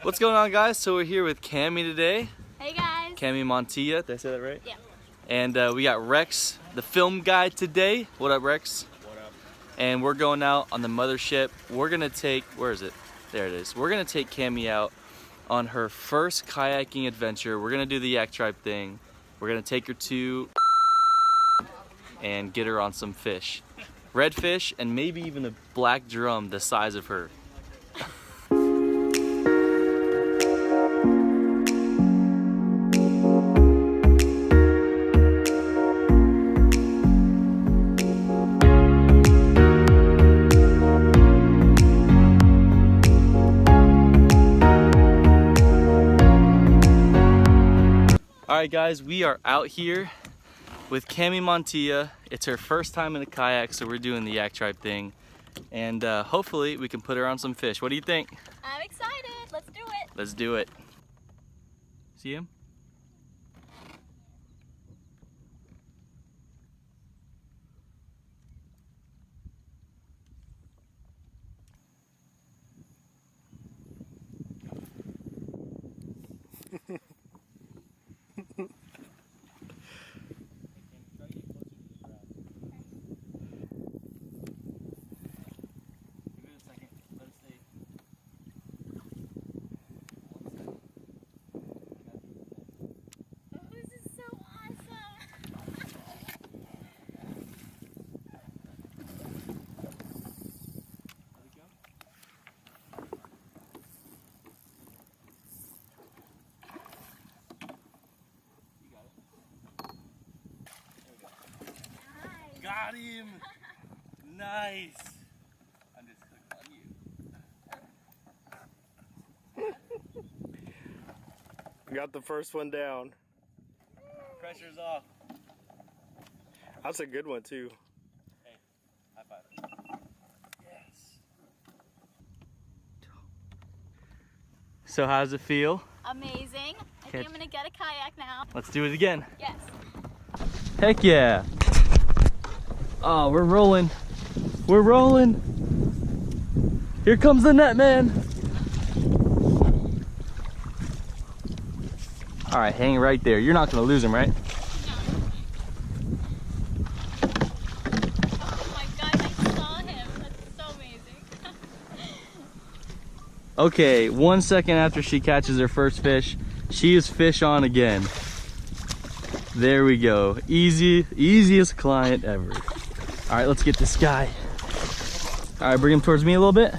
What's going on, guys? So we're here with Cami today. Hey guys. Cami Montilla, did I say that right? Yeah. And we got Rex, the film guy today. What up, Rex? What up? And we're going out on the mothership. We're gonna take, where is it? There it is. We're gonna take Cami out on her first kayaking adventure. We're gonna do the yak tribe thing. We're gonna take her to and get her on some fish. Redfish and maybe even a black drum the size of her. Alright guys, we are out here with Cami Montilla. It's her first time in a kayak, so we're doing the yak tribe thing. And hopefully we can put her on some fish. What do you think? I'm excited. Let's do it. Let's do it. See him? Got him! Nice! I'm just hooked on you. Got the first one down. Pressure's off. That's a good one too. Hey, high five. Yes. So how does it feel? Amazing. I think I'm gonna get a kayak now. Let's do it again. Yes. Heck yeah! Oh, we're rolling. We're rolling. Here comes the net, man. All right, hang right there. You're not gonna lose him, right? No. Oh my god, I saw him. That's so amazing. Okay, 1 second after she catches her first fish, she is fish on again. There we go. Easiest client ever. All right, let's get this guy. All right, bring him towards me a little bit.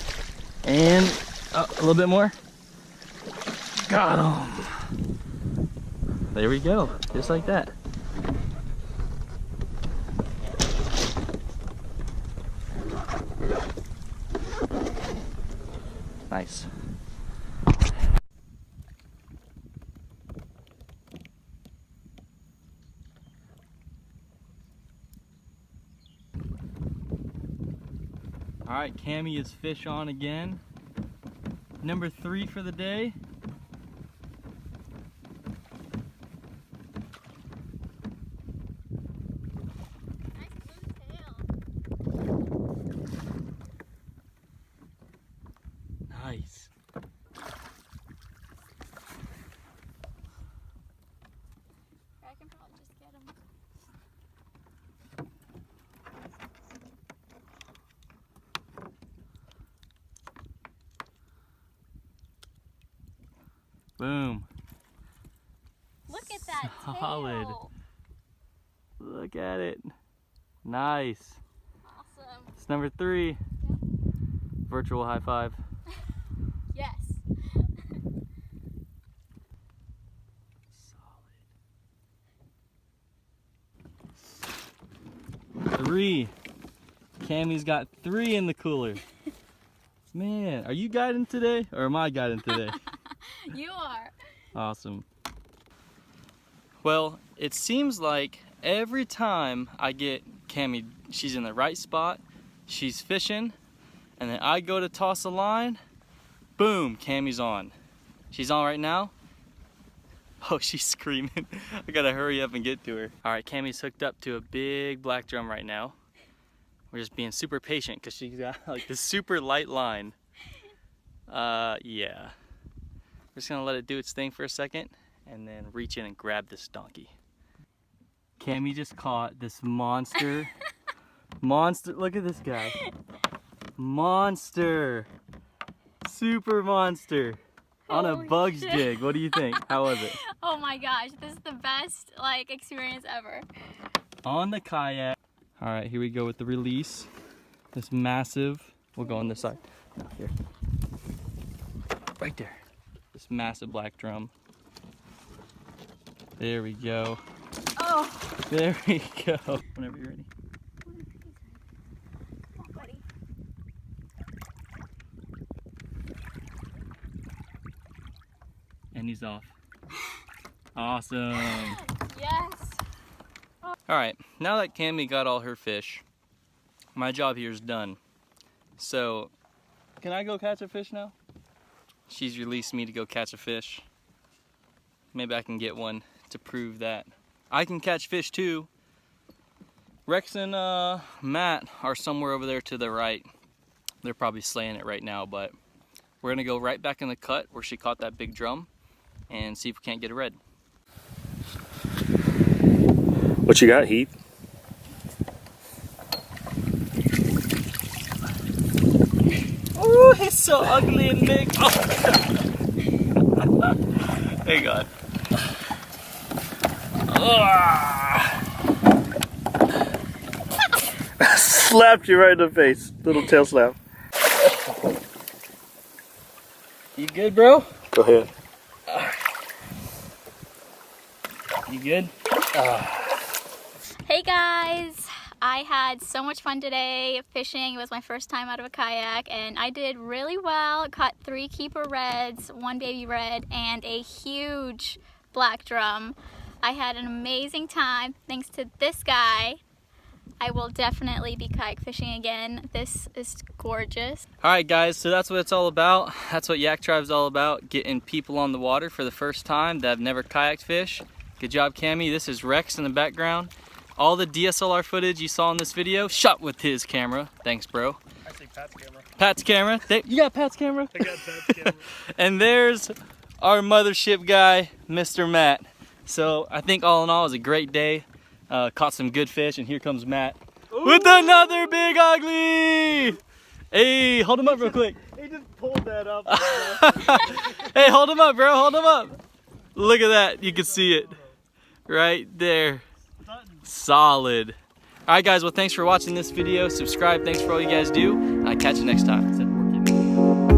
And a little bit more. Got him. There we go, just like that. Nice. All right, Cami is fish on again. Number 3 for the day. Nice blue tail. Nice. I can probably just get him. Boom. Look at that Solid. tail. Look at it. Nice. Awesome. It's number 3. Yep. Virtual high five. Yes. Solid. 3. Cami's got 3 in the cooler. Man, are you guiding today or am I guiding today? You are. Awesome. Well, it seems like every time I get Cami, she's in the right spot, she's fishing, and then I go to toss a line, boom, Cami's on. She's on right now. Oh, she's screaming. I gotta hurry up and get to her. All right, Cami's hooked up to a big black drum right now. We're just being super patient because she's got like this super light line. Yeah. We're just gonna let it do its thing for a second and then reach in and grab this donkey. Cammy just caught this monster. Monster, look at this guy. Monster. Super monster. On a Holy bugs shit. jig. What do you think? How was it? Oh my gosh, this is the best like experience ever. On the kayak. All right, here we go with the release. This massive, we'll go on this side. No, here. Right there. This massive black drum. There we go. Oh. There we go. Whenever you're ready. Come on, buddy. And he's off. Awesome. Yes. All right, now that Cammy got all her fish, my job here is done. So, can I go catch a fish now? She's released me to go catch a fish. Maybe I can get one to prove that I can catch fish too. Rex and Matt are somewhere over there to the right. They're probably slaying it right now, but we're gonna go right back in the cut where she caught that big drum and see if we can't get a red. What you got, Heath? Oh, he's so ugly and big. Oh. Hang on. Slapped you right in the face. Little tail slap. You good, bro? Go ahead. You good? Hey guys, I had so much fun today fishing. It was my first time out of a kayak and I did really well. Caught 3 keeper reds, 1 baby red, and a huge black drum. I had an amazing time thanks to this guy. I will definitely be kayak fishing again. This is gorgeous. All right, guys, so that's what it's all about. That's what Yak Tribe's all about, getting people on the water for the first time that have never kayaked fish. Good job, Cammy. This is Rex in the background. All the DSLR footage you saw in this video, shot with his camera. Thanks, bro. Actually, Pat's camera. Pat's camera. You got Pat's camera? I got Pat's camera. And there's our mothership guy, Mr. Matt. So I think all in all, it was a great day. Caught some good fish, and here comes Matt with another big ugly. Hey, hold him up real quick. He just pulled that up. Hey, hold him up, bro. Hold him up. Look at that. You can see it right there. Solid. All right, guys. Well, thanks for watching this video. Subscribe. Thanks for all you guys do. I'll catch you next time.